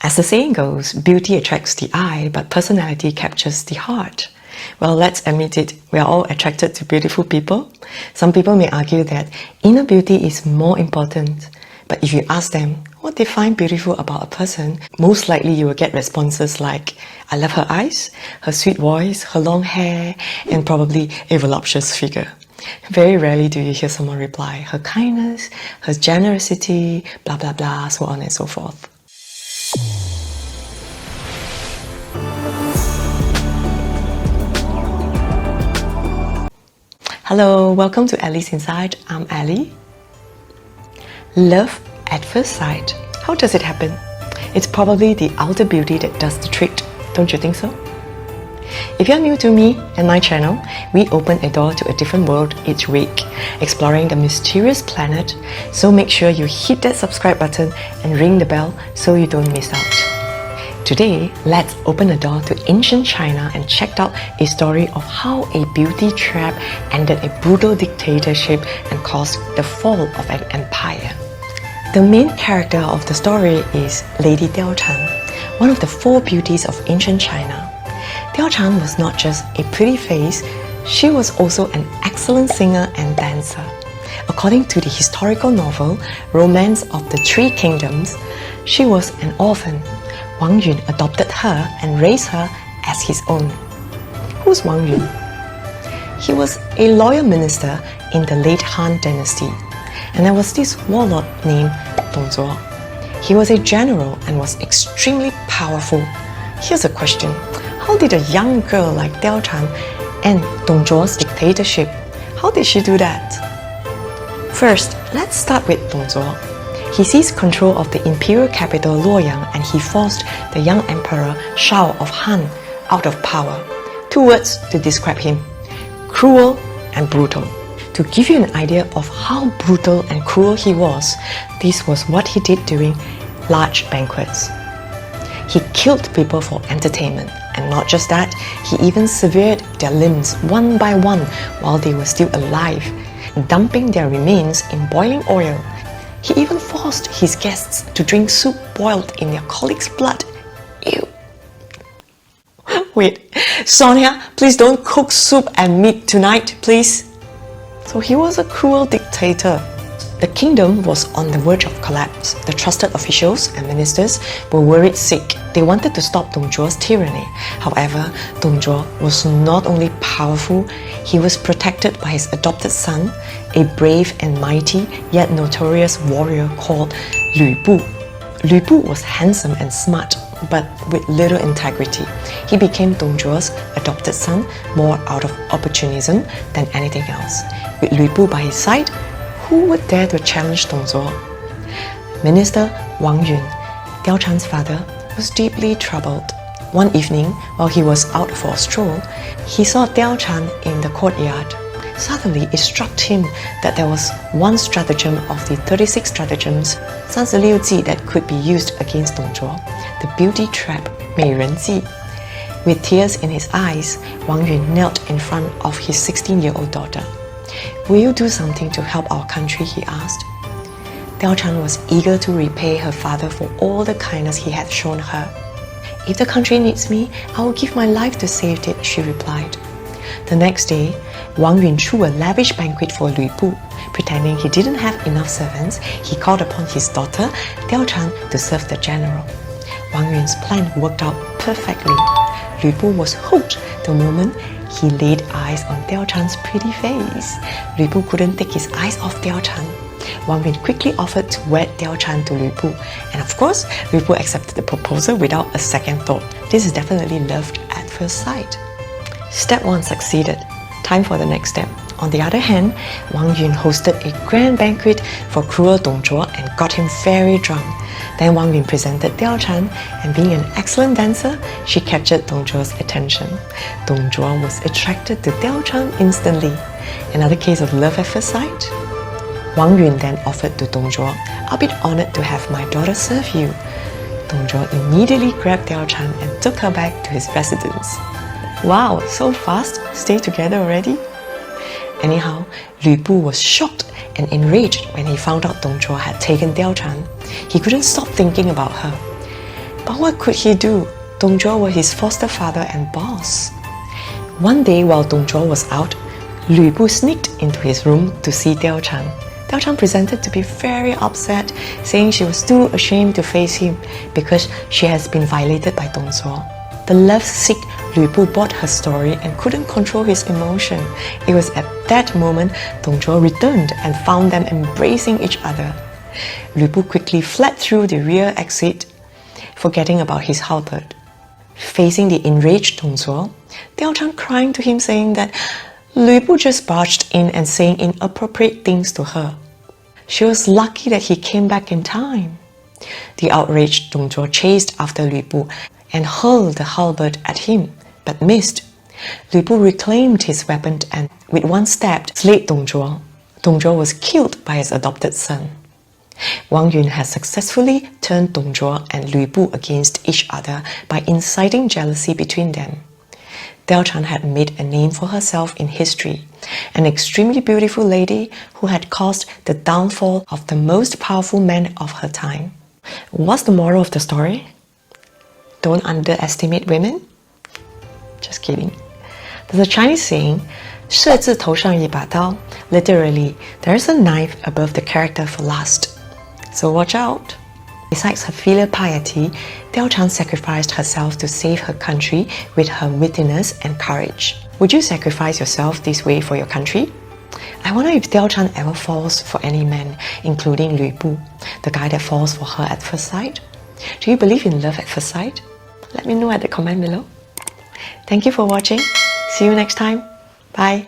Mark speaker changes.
Speaker 1: As the saying goes, beauty attracts the eye, but personality captures the heart. Well, let's admit it, we are all attracted to beautiful people. Some people may argue that inner beauty is more important. But if you ask them what they find beautiful about a person, most likely you will get responses like, I love her eyes, her sweet voice, her long hair, and probably a voluptuous figure. Very rarely do you hear someone reply, her kindness, her generosity, blah blah blah, so on and so forth. Hello, welcome to Ali's Inside. I'm Ali. Love at first sight. How does it happen? It's probably the outer beauty that does the trick, don't you think so? If you're new to me and my channel, we open a door to a different world each week, exploring the mysterious planet, so make sure you hit that subscribe button and ring the bell so you don't miss out. Today, let's open a door to ancient China and check out a story of how a beauty trap ended a brutal dictatorship and caused the fall of an empire. The main character of the story is Lady Diao Chan, one of the four beauties of ancient China. Diao Chan was not just a pretty face, she was also an excellent singer and dancer. According to the historical novel Romance of the Three Kingdoms, she was an orphan. Wang Yun adopted her and raised her as his own. Who's Wang Yun? He was a loyal minister in the late Han dynasty, and there was this warlord named Dong Zhuo. He was a general and was extremely powerful. Here's a question. How did a young girl like Diao Chan end Dong Zhuo's dictatorship? How did she do that? First, let's start with Dong Zhuo. He seized control of the imperial capital Luoyang and he forced the young emperor Shao of Han out of power. Two words to describe him: cruel and brutal. To give you an idea of how brutal and cruel he was, this was what he did during large banquets. He killed people for entertainment, and not just that, he even severed their limbs one by one while they were still alive, dumping their remains in boiling oil. He even forced his guests to drink soup boiled in their colleagues' blood. Ew. Wait, Sonia, please don't cook soup and meat tonight, please. So he was a cruel dictator. The kingdom was on the verge of collapse. The trusted officials and ministers were worried sick. They wanted to stop Dong Zhuo's tyranny. However, Dong Zhuo was not only powerful, he was protected by his adopted son, a brave and mighty yet notorious warrior called Lu Bu. Lu Bu was handsome and smart, but with little integrity. He became Dong Zhuo's adopted son more out of opportunism than anything else. With Lu Bu by his side, who would dare to challenge Dong Zhuo? Minister Wang Yun, Diao Chan's father, was deeply troubled. One evening, while he was out for a stroll, he saw Diao Chan in the courtyard. Suddenly, it struck him that there was one stratagem of the 36 stratagems, 36计, that could be used against Dong Zhuo, the beauty trap, 美人计. With tears in his eyes, Wang Yun knelt in front of his 16-year-old daughter. Will you do something to help our country? He asked. Diao Chan was eager to repay her father for all the kindness he had shown her. If the country needs me, I will give my life to save it, she replied. The next day, Wang Yun threw a lavish banquet for Lu Bu. Pretending he didn't have enough servants, he called upon his daughter, Diao Chan, to serve the general. Wang Yun's plan worked out perfectly. Lu Bu was hooked the moment he laid eyes on Diao Chan's pretty face. Lu Bu couldn't take his eyes off Diao Chan. Wang Yun quickly offered to wed Diao Chan to Lu Bu, and of course, Lu Bu accepted the proposal without a second thought. This is definitely love at first sight. Step 1 succeeded. Time for the next step. On the other hand, Wang Yun hosted a grand banquet for cruel Dong Zhuo and got him very drunk. Then Wang Yun presented Diao Chan, and being an excellent dancer, she captured Dong Zhuo's attention. Dong Zhuo was attracted to Diao Chan instantly. Another case of love at first sight? Wang Yun then offered to Dong Zhuo, I'll be honored to have my daughter serve you. Dong Zhuo immediately grabbed Diao Chan and took her back to his residence. Wow, so fast? Stay together already? Anyhow, Lu Bu was shocked and enraged when he found out Dong Zhuo had taken Diao Chan. He couldn't stop thinking about her. But what could he do? Dong Zhuo was his foster father and boss. One day while Dong Zhuo was out, Lü Bu sneaked into his room to see Diao Chan. Diao Chan presented to be very upset, saying she was too ashamed to face him because she has been violated by Dong Zhuo. The lovesick Lü Bu bought her story and couldn't control his emotion. It was at that moment Dong Zhuo returned and found them embracing each other. Lü Bu quickly fled through the rear exit, forgetting about his halberd. Facing the enraged Dong Zhuo, Diao Chan crying to him saying that Lü Bu just barged in and saying inappropriate things to her. She was lucky that he came back in time. The outraged Dong Zhuo chased after Lü Bu and hurled the halberd at him, but missed. Lü Bu reclaimed his weapon and, with one stab, slayed Dong Zhuo. Dong Zhuo was killed by his adopted son. Wang Yun has successfully turned Dong Zhuo and Lü Bu against each other by inciting jealousy between them. Diao Chan had made a name for herself in history, an extremely beautiful lady who had caused the downfall of the most powerful man of her time. What's the moral of the story? Don't underestimate women? Just kidding. There's a Chinese saying, 射字头上一把刀. Literally, there is a knife above the character for lust. So watch out. Besides her filial piety, Diao Chan sacrificed herself to save her country with her wittiness and courage. Would you sacrifice yourself this way for your country? I wonder if Diao Chan ever falls for any man, including Lü Bu, the guy that falls for her at first sight. Do you believe in love at first sight? Let me know at the comment below. Thank you for watching. See you next time. Bye.